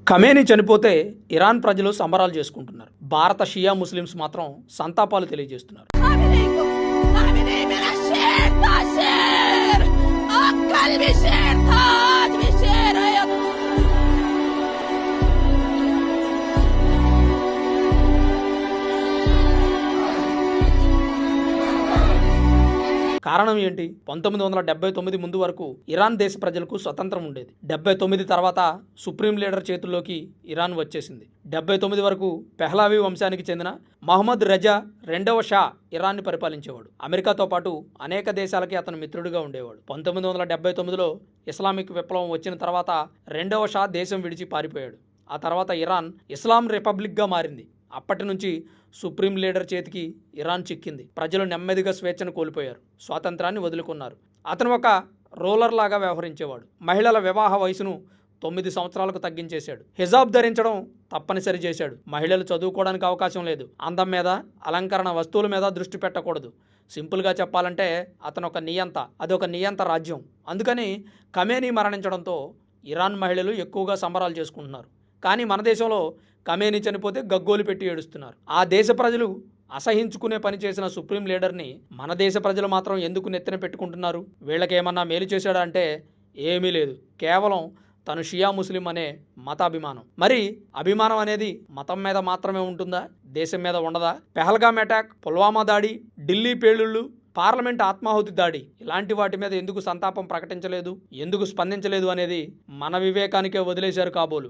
Khamenei చనిపోతే Iran ప్రజలు సంబరాలు చేసుకుంటున్నారు. భారత షియా ముస్లిమ్స్ మాత్రం సంతాపాలు తెలియజేస్తున్నారు. خامنه‌ای من الشعر تا شعر أقل بشعر تاج بشعر కారణం ఏంటి? 1979 ముందు వరకు ఇరాన్ దేశ ప్రజలకు స్వతంత్రం ఉండేది. 79 తర్వాత సుప్రీం లీడర్ చేతుల్లోకి ఇరాన్ వచ్చేసింది. 79 వరకు పెహ్లావీ వంశానికి చెందిన మహమ్మద్ రజా రెండవ షా ఇరాన్ని పరిపాలించేవాడు. అమెరికాతో పాటు అనేక దేశాలకి అతను మిత్రుడిగా ఉండేవాడు. 1979లో ఇస్లామిక్ విప్లవం వచ్చిన తర్వాత రెండవ షా దేశం విడిచి పారిపోయాడు. ఆ తర్వాత ఇరాన్ ఇస్లాం రిపబ్లిక్గా మారింది. అప్పటి నుంచి సుప్రీం లీడర్ చేతికి ఇరాన్ చిక్కింది. ప్రజలు నెమ్మదిగా స్వేచ్ఛను కోల్పోయారు, స్వాతంత్రాన్ని వదులుకున్నారు. అతను ఒక రూలర్ లాగా వ్యవహరించేవాడు. మహిళల వివాహ వయసును 9 సంవత్సరాలకు తగ్గించేశాడు. హిజాబ్ ధరించడం తప్పనిసరి చేశాడు. మహిళలు చదువుకోవడానికి అవకాశం లేదు. అందం మీద, అలంకరణ వస్తువుల మీద దృష్టి పెట్టకూడదు. సింపుల్గా చెప్పాలంటే అతను ఒక నియంత. అదొక నియంత రాజ్యం. అందుకని ఖమేనీ మరణించడంతో ఇరాన్ మహిళలు ఎక్కువగా సంబరాలు చేసుకుంటున్నారు. కానీ మన దేశంలో ఖమేనీ చనిపోతే గగ్గోలు పెట్టి ఏడుస్తున్నారు. ఆ దేశ ప్రజలు అసహించుకునే పని చేసిన సుప్రీం లీడర్ని మన దేశ ప్రజలు మాత్రం ఎందుకు నెత్తిన పెట్టుకుంటున్నారు? వీళ్ళకేమన్నా మేలు చేశాడా అంటే ఏమీ లేదు. కేవలం తను షియా ముస్లిం అనే మతాభిమానం. మరి అభిమానం అనేది మతం మీద మాత్రమే ఉంటుందా? దేశం మీద ఉండదా? పెహల్గామ్ అటాక్, పుల్వామా దాడి, ఢిల్లీ పేలుళ్ళు, పార్లమెంట్ ఆత్మాహుతి దాడి, ఇలాంటి వాటి మీద ఎందుకు సంతాపం ప్రకటించలేదు, ఎందుకు స్పందించలేదు అనేది మన వివేకానికే వదిలేశారు కాబోలు.